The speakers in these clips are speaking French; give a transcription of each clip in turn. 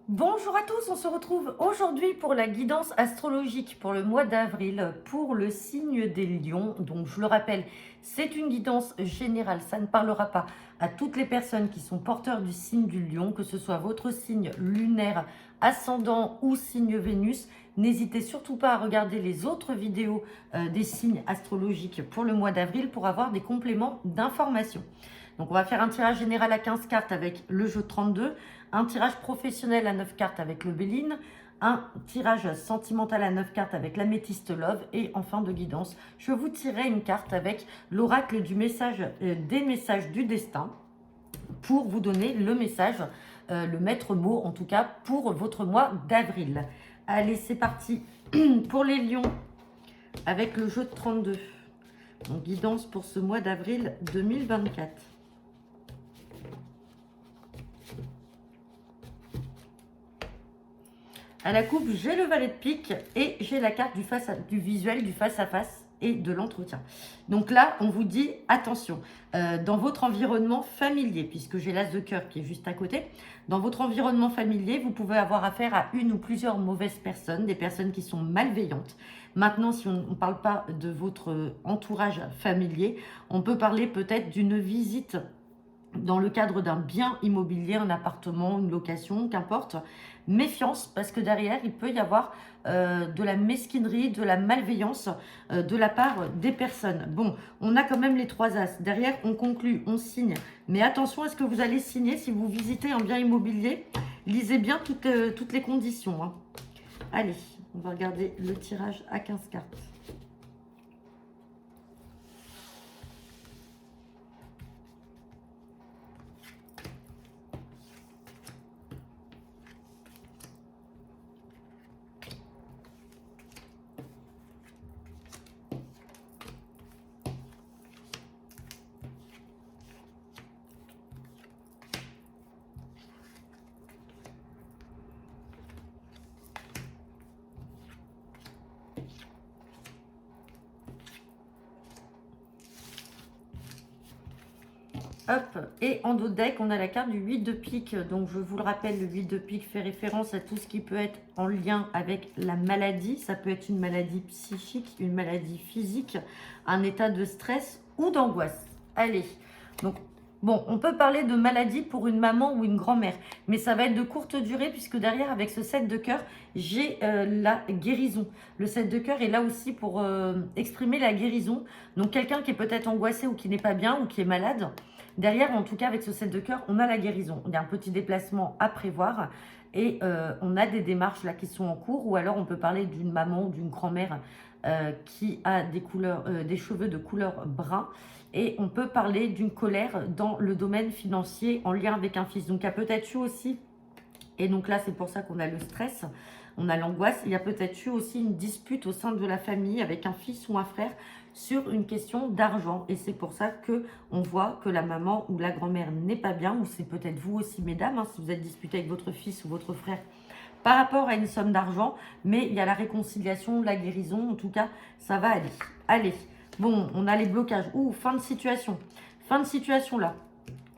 Bonjour à tous, on se retrouve aujourd'hui pour la guidance astrologique pour le mois d'avril pour le signe des lions. Donc je le rappelle, c'est une guidance générale, ça ne parlera pas à toutes les personnes qui sont porteurs du signe du lion, que ce soit votre signe lunaire, ascendant ou signe Vénus. N'hésitez surtout pas à regarder les autres vidéos des signes astrologiques pour le mois d'avril pour avoir des compléments d'information. Donc on va faire un tirage général à 15 cartes avec le jeu 32, un tirage professionnel à 9 cartes avec le Béline, un tirage sentimental à 9 cartes avec l'améthyste Love et en fin de guidance, je vous tirerai une carte avec l'oracle du message, des messages du destin pour vous donner le message, le maître mot en tout cas pour votre mois d'avril. Allez, c'est parti pour les lions avec le jeu de 32. Donc guidance pour ce mois d'avril 2024. À la coupe, j'ai le valet de pique et j'ai la carte du visuel, du face à face et de l'entretien. Donc là, on vous dit attention, dans votre environnement familier, puisque j'ai l'as de cœur qui est juste à côté, dans votre environnement familier, vous pouvez avoir affaire à une ou plusieurs mauvaises personnes, des personnes qui sont malveillantes. Maintenant, si on ne parle pas de votre entourage familier, on peut parler peut-être d'une visite dans le cadre d'un bien immobilier, un appartement, une location, qu'importe. Méfiance, parce que derrière, il peut y avoir de la mesquinerie, de la malveillance de la part des personnes. Bon, on a quand même les 3 as. Derrière, on conclut, on signe. Mais attention à ce que vous allez signer si vous visitez un bien immobilier. Lisez bien toutes les conditions, hein. Allez, on va regarder le tirage à 15 cartes. Hop, et en dos de deck, on a la carte du 8 de pique. Donc, je vous le rappelle, le 8 de pique fait référence à tout ce qui peut être en lien avec la maladie. Ça peut être une maladie psychique, une maladie physique, un état de stress ou d'angoisse. Allez, donc, bon, on peut parler de maladie pour une maman ou une grand-mère, mais ça va être de courte durée puisque derrière, avec ce 7 de cœur, j'ai la guérison. Le 7 de cœur est là aussi pour exprimer la guérison. Donc, quelqu'un qui est peut-être angoissé ou qui n'est pas bien ou qui est malade, derrière, en tout cas, avec ce 7 de cœur, on a la guérison. Il y a un petit déplacement à prévoir et on a des démarches là qui sont en cours. Ou alors, on peut parler d'une maman ou d'une grand-mère qui a des cheveux de couleur brun. Et on peut parler d'une colère dans le domaine financier en lien avec un fils. Donc, il y a peut-être eu aussi, et donc là, c'est pour ça qu'on a le stress, on a l'angoisse. Il y a peut-être eu aussi une dispute au sein de la famille avec un fils ou un frère sur une question d'argent. Et c'est pour ça que on voit que la maman ou la grand-mère n'est pas bien, ou c'est peut-être vous aussi, mesdames, hein, si vous êtes disputé avec votre fils ou votre frère par rapport à une somme d'argent. Mais il y a la réconciliation, la guérison. En tout cas, ça va aller. Allez, bon, on a les blocages. Ouh, fin de situation. Fin de situation là.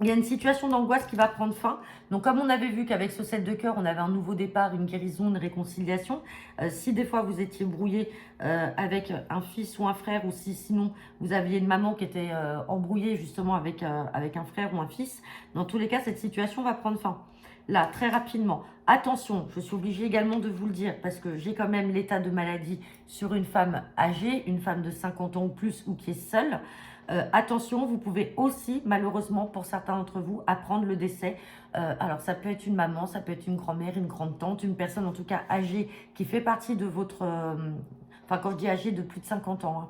Il y a une situation d'angoisse qui va prendre fin. Donc, comme on avait vu qu'avec ce 7 de cœur, on avait un nouveau départ, une guérison, une réconciliation. Si des fois vous étiez brouillé avec un fils ou un frère, ou si sinon vous aviez une maman qui était embrouillée justement avec un frère ou un fils, dans tous les cas, cette situation va prendre fin. Là, très rapidement, attention, je suis obligée également de vous le dire parce que j'ai quand même l'état de maladie sur une femme âgée, une femme de 50 ans ou plus ou qui est seule. Attention, vous pouvez aussi, malheureusement pour certains d'entre vous, apprendre le décès. Alors ça peut être une maman, ça peut être une grand-mère, une grande-tante, une personne en tout cas âgée qui fait partie de votre... Enfin quand je dis âgée, de plus de 50 ans,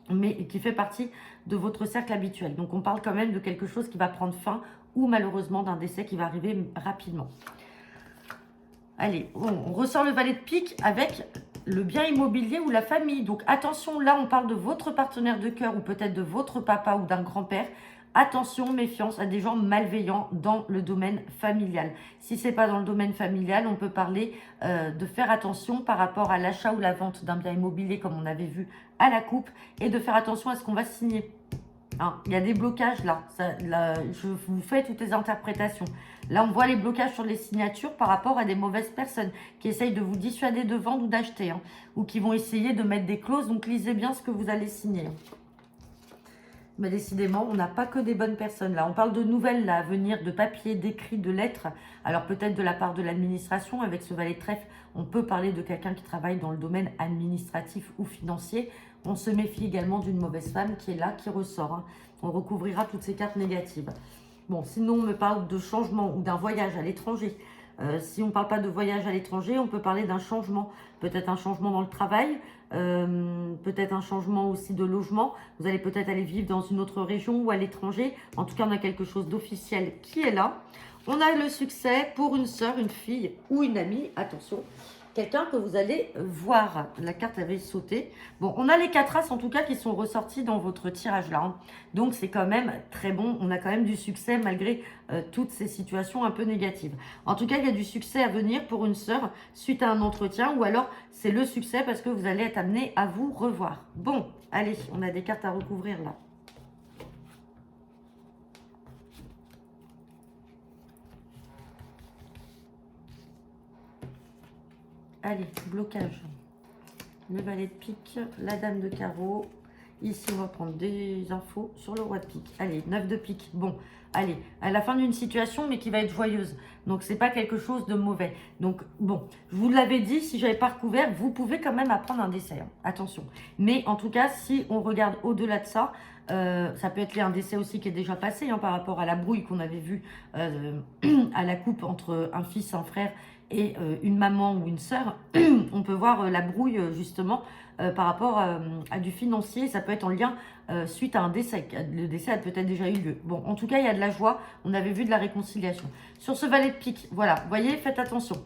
hein, mais qui fait partie de votre cercle habituel. Donc on parle quand même de quelque chose qui va prendre fin ou malheureusement d'un décès qui va arriver rapidement. Allez, on ressort le valet de pique avec le bien immobilier ou la famille. Donc attention, là on parle de votre partenaire de cœur ou peut-être de votre papa ou d'un grand-père. Attention, méfiance à des gens malveillants dans le domaine familial. Si ce n'est pas dans le domaine familial, on peut parler de faire attention par rapport à l'achat ou la vente d'un bien immobilier comme on avait vu à la coupe et de faire attention à ce qu'on va signer. hein. Il y a des blocages là. Je vous fais toutes les interprétations. Là, on voit les blocages sur les signatures par rapport à des mauvaises personnes qui essayent de vous dissuader de vendre ou d'acheter, hein, ou qui vont essayer de mettre des clauses. Donc, lisez bien ce que vous allez signer. Mais décidément, on n'a pas que des bonnes personnes là. On parle de nouvelles là, à venir, de papiers, d'écrits, de lettres. Alors peut-être de la part de l'administration, avec ce valet de trèfle, on peut parler de quelqu'un qui travaille dans le domaine administratif ou financier. On se méfie également d'une mauvaise femme qui est là, qui ressort, hein. On recouvrira toutes ces cartes négatives. Bon, sinon on me parle de changement ou d'un voyage à l'étranger. Si on ne parle pas de voyage à l'étranger, on peut parler d'un changement. Peut-être un changement dans le travail, peut-être un changement aussi de logement. Vous allez peut-être aller vivre dans une autre région ou à l'étranger. En tout cas, on a quelque chose d'officiel qui est là. On a le succès pour une sœur, une fille ou une amie. Attention, quelqu'un que vous allez voir. La carte avait sauté. Bon, on a les 4 as en tout cas qui sont ressortis dans votre tirage là, hein. Donc c'est quand même très bon. On a quand même du succès malgré toutes ces situations un peu négatives. En tout cas, il y a du succès à venir pour une sœur suite à un entretien, ou alors c'est le succès parce que vous allez être amené à vous revoir. Bon, allez, on a des cartes à recouvrir là. Allez, blocage. Le valet de pique, la dame de carreau. Ici, on va prendre des infos sur le roi de pique. Allez, 9 de pique. Bon, allez, à la fin d'une situation, mais qui va être joyeuse. Donc, c'est pas quelque chose de mauvais. Donc, bon, je vous l'avais dit, si j'avais pas recouvert, vous pouvez quand même apprendre un décès, hein. Attention. Mais en tout cas, si on regarde au-delà de ça, ça peut être un décès aussi qui est déjà passé, hein, par rapport à la brouille qu'on avait vue à la coupe entre un fils, un frère et une maman ou une sœur. On peut voir la brouille justement par rapport à du financier. Ça peut être en lien suite à un décès. Le décès a peut-être déjà eu lieu. Bon, en tout cas, il y a de la joie. On avait vu de la réconciliation. Sur ce valet de pique, voilà, vous voyez, faites attention.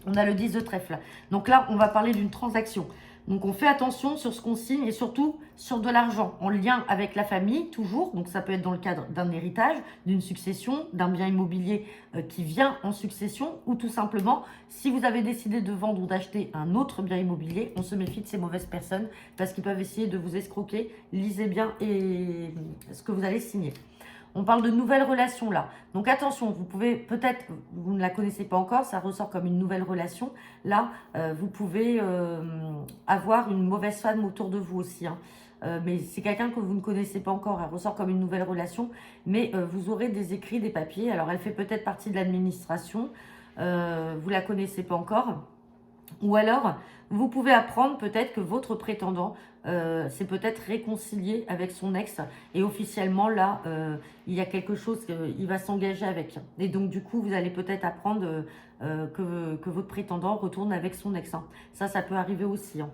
On a le 10 de trèfle. Donc là, on va parler d'une transaction. Donc on fait attention sur ce qu'on signe et surtout sur de l'argent en lien avec la famille, toujours. Donc ça peut être dans le cadre d'un héritage, d'une succession, d'un bien immobilier qui vient en succession, ou tout simplement, si vous avez décidé de vendre ou d'acheter un autre bien immobilier, on se méfie de ces mauvaises personnes parce qu'ils peuvent essayer de vous escroquer. Lisez bien ce que vous allez signer. On parle de nouvelles relations là. Donc attention, vous pouvez peut-être, vous ne la connaissez pas encore, ça ressort comme une nouvelle relation. Là, vous pouvez avoir une mauvaise femme autour de vous aussi, hein. Mais c'est quelqu'un que vous ne connaissez pas encore, elle ressort comme une nouvelle relation. Mais vous aurez des écrits, des papiers. Alors elle fait peut-être partie de l'administration, vous la connaissez pas encore. Ou alors, vous pouvez apprendre peut-être que votre prétendant s'est peut-être réconcilié avec son ex. Et officiellement, là, il y a quelque chose qu'il va s'engager avec. Et donc, du coup, vous allez peut-être apprendre que votre prétendant retourne avec son ex, hein. Ça peut arriver aussi, hein.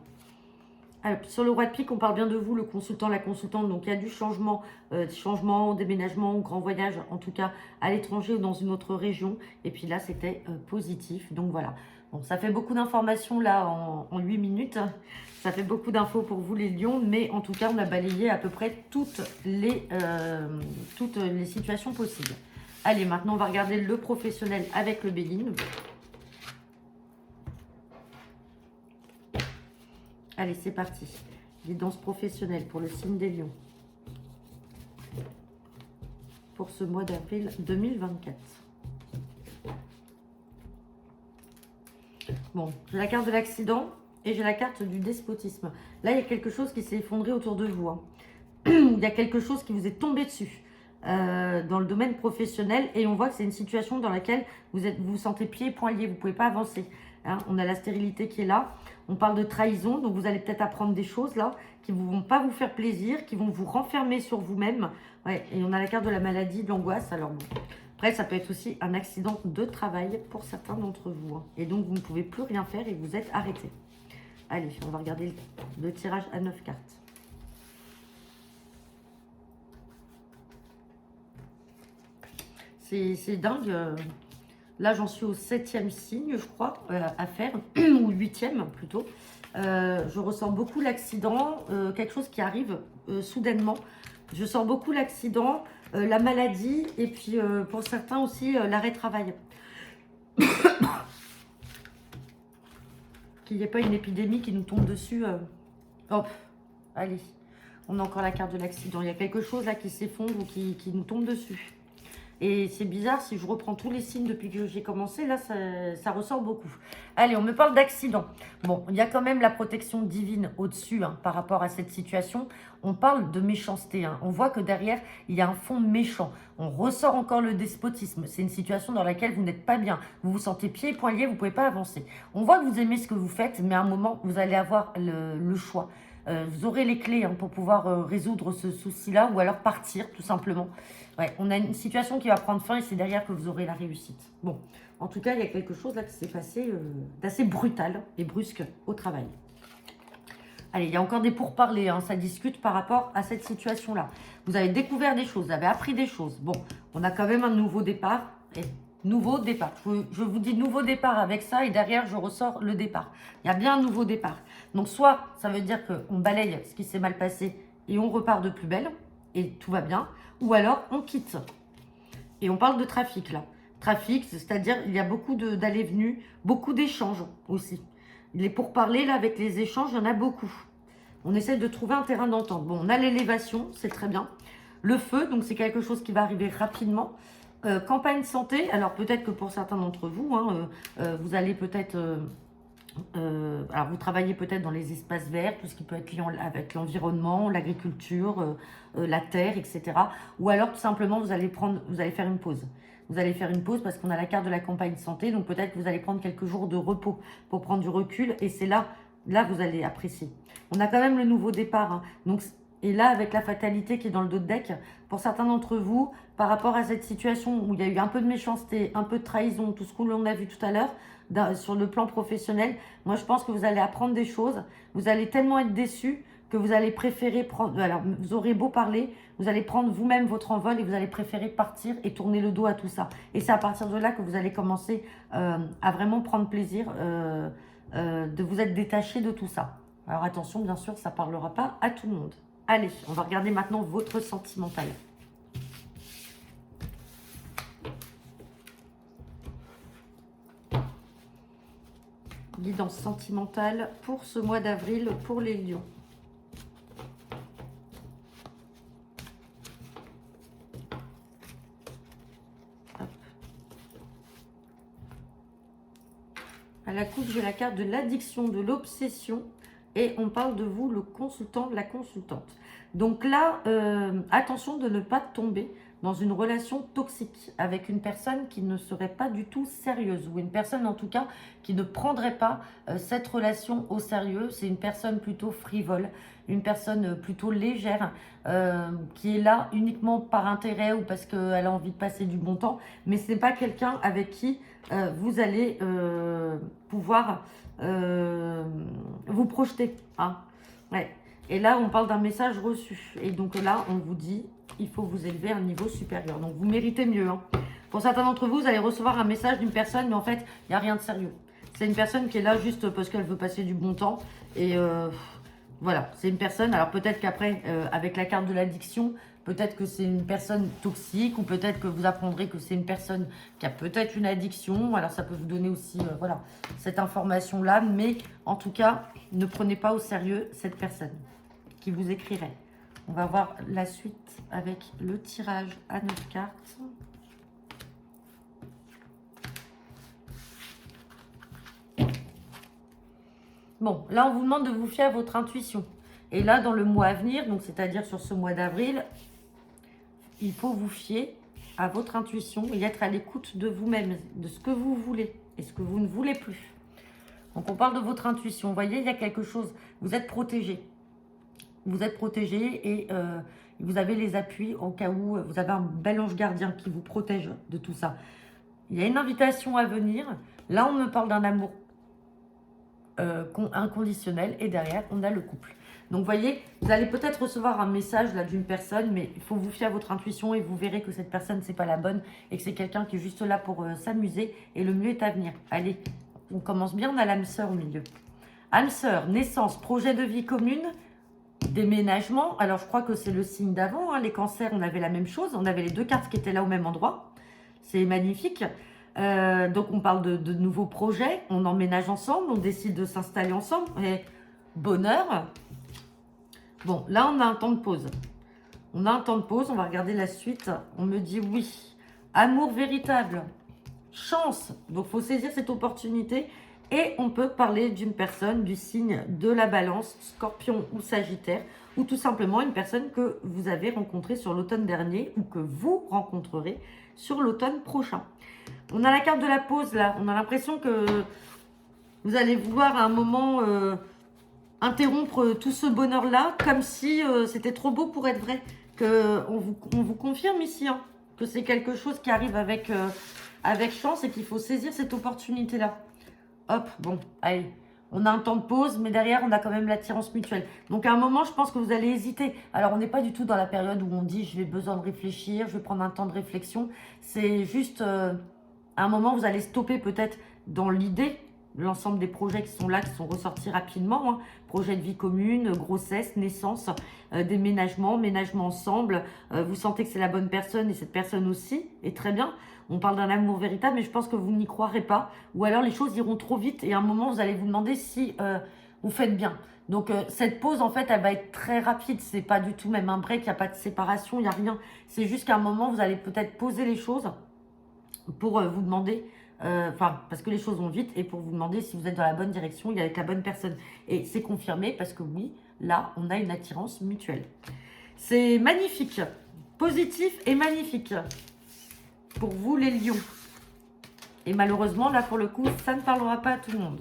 Alors, sur le roi de pique, on parle bien de vous, le consultant, la consultante. Donc, il y a du changement, déménagement, grand voyage, en tout cas à l'étranger ou dans une autre région. Et puis là, c'était positif. Donc, voilà. Bon, ça fait beaucoup d'informations là en 8 minutes. Ça fait beaucoup d'infos pour vous, les lions. Mais en tout cas, on a balayé à peu près toutes les situations possibles. Allez, maintenant, on va regarder le professionnel avec le béguine. Allez, c'est parti. Guidance professionnelle pour le signe des lions. Pour ce mois d'avril 2024. Bon, j'ai la carte de l'accident et j'ai la carte du despotisme. Là, il y a quelque chose qui s'est effondré autour de vous, hein. Il y a quelque chose qui vous est tombé dessus dans le domaine professionnel. Et on voit que c'est une situation dans laquelle vous vous sentez pieds et poings liés. Vous ne pouvez pas avancer, hein. On a la stérilité qui est là. On parle de trahison. Donc, vous allez peut-être apprendre des choses là qui ne vont pas vous faire plaisir, qui vont vous renfermer sur vous-même. Ouais, et on a la carte de la maladie, de l'angoisse. Alors, bon. Après, ça peut être aussi un accident de travail pour certains d'entre vous, hein. Et donc, vous ne pouvez plus rien faire et vous êtes arrêté. Allez, on va regarder le tirage à 9 cartes. C'est dingue. Là, j'en suis au 7e signe, je crois, à faire, ou 8e plutôt. Je ressens beaucoup l'accident, quelque chose qui arrive soudainement. Je sens beaucoup l'accident, la maladie, et puis pour certains aussi, l'arrêt de travail. Qu'il n'y ait pas une épidémie qui nous tombe dessus. Hop, allez. On a encore la carte de l'accident. Il y a quelque chose là qui s'effondre ou qui nous tombe dessus. Et c'est bizarre, si je reprends tous les signes depuis que j'ai commencé, là, ça ressort beaucoup. Allez, on me parle d'accident. Bon, il y a quand même la protection divine au-dessus hein, par rapport à cette situation. On parle de méchanceté. Hein. On voit que derrière, il y a un fond méchant. On ressort encore le despotisme. C'est une situation dans laquelle vous n'êtes pas bien. Vous vous sentez pieds et poings liés, vous ne pouvez pas avancer. On voit que vous aimez ce que vous faites, mais à un moment, vous allez avoir le choix. Vous aurez les clés hein, pour pouvoir résoudre ce souci-là ou alors partir, tout simplement. Ouais, on a une situation qui va prendre fin et c'est derrière que vous aurez la réussite. Bon, en tout cas, il y a quelque chose là qui s'est passé d'assez brutal et brusque au travail. Allez, il y a encore des pourparlers, hein, ça discute par rapport à cette situation-là. Vous avez découvert des choses, vous avez appris des choses. Bon, on a quand même un nouveau départ. Et nouveau départ. Je vous dis nouveau départ avec ça et derrière, je ressors le départ. Il y a bien un nouveau départ. Donc, soit ça veut dire qu'on balaye ce qui s'est mal passé et on repart de plus belle et tout va bien. Ou alors, on quitte. Et on parle de trafic, là. Trafic, c'est-à-dire, il y a beaucoup d'allées-venues, beaucoup d'échanges aussi. Les pourparlers, là, avec les échanges, il y en a beaucoup. On essaie de trouver un terrain d'entente. Bon, on a l'élévation, c'est très bien. Le feu, donc c'est quelque chose qui va arriver rapidement. Campagne santé, alors peut-être que pour certains d'entre vous, hein, vous allez peut-être... alors vous travaillez peut-être dans les espaces verts, tout ce qui peut être lié avec l'environnement, l'agriculture, la terre, etc. Ou alors tout simplement vous allez faire une pause. Vous allez faire une pause parce qu'on a la carte de la campagne santé, donc peut-être que vous allez prendre quelques jours de repos pour prendre du recul et c'est là vous allez apprécier. On a quand même le nouveau départ, hein. Donc, et là avec la fatalité qui est dans le dos de deck, pour certains d'entre vous, par rapport à cette situation où il y a eu un peu de méchanceté, un peu de trahison, tout ce que l'on a vu tout à l'heure, sur le plan professionnel, moi je pense que vous allez apprendre des choses, vous allez tellement être déçus que vous allez préférer prendre, alors vous aurez beau parler, vous allez prendre vous-même votre envol et vous allez préférer partir et tourner le dos à tout ça. Et c'est à partir de là que vous allez commencer à vraiment prendre plaisir de vous être détaché de tout ça. Alors attention, bien sûr, ça ne parlera pas à tout le monde. Allez, on va regarder maintenant votre sentimental. Guidance sentimentale pour ce mois d'avril pour les lions. Hop. À la coupe, j'ai la carte de l'addiction, de l'obsession. Et on parle de vous, le consultant, la consultante. Donc là, attention de ne pas tomber dans une relation toxique avec une personne qui ne serait pas du tout sérieuse ou une personne en tout cas qui ne prendrait pas cette relation au sérieux. C'est une personne plutôt frivole, une personne plutôt légère qui est là uniquement par intérêt ou parce qu'elle a envie de passer du bon temps. Mais ce n'est pas quelqu'un avec qui vous allez pouvoir vous projeter. Hein. Ouais. Et là, on parle d'un message reçu. Et donc là, on vous dit, il faut vous élever à un niveau supérieur. Donc, vous méritez mieux. Hein. Pour certains d'entre vous, vous allez recevoir un message d'une personne, mais en fait, il n'y a rien de sérieux. C'est une personne qui est là juste parce qu'elle veut passer du bon temps. Et voilà, c'est une personne. Alors, peut-être qu'après, avec la carte de l'addiction, peut-être que c'est une personne toxique ou peut-être que vous apprendrez que c'est une personne qui a peut-être une addiction. Alors, ça peut vous donner aussi voilà, cette information-là. Mais en tout cas, ne prenez pas au sérieux cette personne qui vous écrirait. On va voir la suite avec le tirage à 9 cartes. Bon, là, on vous demande de vous fier à votre intuition. Et là, dans le mois à venir, donc c'est-à-dire sur ce mois d'avril, il faut vous fier à votre intuition et être à l'écoute de vous-même, de ce que vous voulez et ce que vous ne voulez plus. Donc, on parle de votre intuition. Vous voyez, il y a quelque chose. Vous êtes protégé. Vous êtes protégé et vous avez les appuis au cas où vous avez un bel ange gardien qui vous protège de tout ça. Il y a une invitation à venir. Là, on me parle d'un amour inconditionnel et derrière, on a le couple. Donc, vous voyez, vous allez peut-être recevoir un message là d'une personne, mais il faut vous fier à votre intuition et vous verrez que cette personne, c'est pas la bonne et que c'est quelqu'un qui est juste là pour s'amuser et le mieux est à venir. Allez, on commence bien, on a l'âme sœur au milieu. Âme sœur, naissance, projet de vie commune, déménagement. Alors, je crois que c'est le signe d'avant. Hein. Les cancers, on avait la même chose. On avait les deux cartes qui étaient là au même endroit. C'est magnifique. Donc, on parle de nouveaux projets. On emménage ensemble. On décide de s'installer ensemble. Et bonheur. Bon, là, on a un temps de pause. On a un temps de pause, on va regarder la suite. On me dit oui. Amour véritable. Chance. Donc, il faut saisir cette opportunité. Et on peut parler d'une personne du signe de la balance, scorpion ou sagittaire, ou tout simplement une personne que vous avez rencontrée sur l'automne dernier ou que vous rencontrerez sur l'automne prochain. On a la carte de la pause là. On a l'impression que vous allez vouloir à un moment interrompre tout ce bonheur-là, comme si c'était trop beau pour être vrai. On vous confirme ici hein, que c'est quelque chose qui arrive avec chance et qu'il faut saisir cette opportunité-là. Hop, bon, allez. On a un temps de pause, mais derrière, on a quand même l'attirance mutuelle. Donc, à un moment, je pense que vous allez hésiter. Alors, on n'est pas du tout dans la période où on dit « je vais besoin de réfléchir, je vais prendre un temps de réflexion ». C'est juste, à un moment, vous allez stopper peut-être dans l'idée, l'ensemble des projets qui sont là, qui sont ressortis rapidement. Hein. Projet de vie commune, grossesse, naissance, déménagement, ménagement ensemble. Vous sentez que c'est la bonne personne et cette personne aussi est très bien. On parle d'un amour véritable, mais je pense que vous n'y croirez pas. Ou alors les choses iront trop vite et à un moment, vous allez vous demander si vous faites bien. Donc cette pause, en fait, elle va être très rapide. C'est pas du tout même un break, il n'y a pas de séparation, il n'y a rien. C'est juste qu'à un moment, vous allez peut-être poser les choses pour vous demander, parce que les choses vont vite, et pour vous demander si vous êtes dans la bonne direction et avec la bonne personne. Et c'est confirmé parce que oui, là, on a une attirance mutuelle. C'est magnifique, positif et magnifique. Pour vous, les lions. Et malheureusement, là, pour le coup, ça ne parlera pas à tout le monde.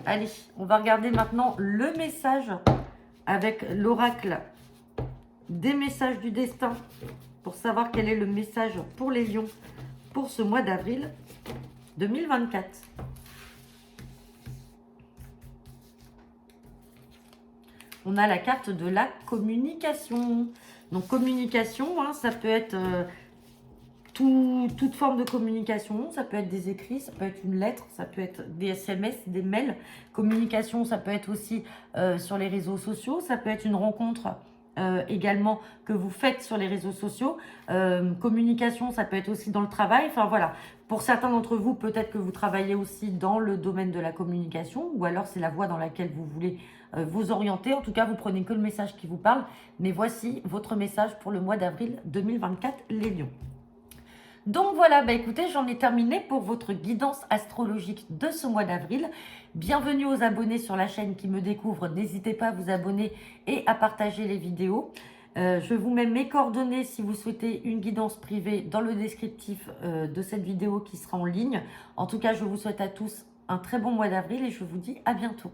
Allez, on va regarder maintenant le message avec l'oracle des messages du destin pour savoir quel est le message pour les lions pour ce mois d'avril 2024. On a la carte de la communication. Donc, communication, hein, ça peut être toute forme de communication. Ça peut être des écrits, ça peut être une lettre, ça peut être des SMS, des mails. Communication, ça peut être aussi sur les réseaux sociaux. Ça peut être une rencontre également que vous faites sur les réseaux sociaux. Communication, ça peut être aussi dans le travail. Enfin, voilà. Pour certains d'entre vous, peut-être que vous travaillez aussi dans le domaine de la communication ou alors c'est la voie dans laquelle vous voulez vous orienter. En tout cas, vous prenez que le message qui vous parle. Mais voici votre message pour le mois d'avril 2024, les lions. Donc voilà, bah écoutez, j'en ai terminé pour votre guidance astrologique de ce mois d'avril. Bienvenue aux abonnés sur la chaîne qui me découvrent. N'hésitez pas à vous abonner et à partager les vidéos. Je vous mets mes coordonnées si vous souhaitez une guidance privée dans le descriptif de cette vidéo qui sera en ligne. En tout cas, je vous souhaite à tous un très bon mois d'avril et je vous dis à bientôt.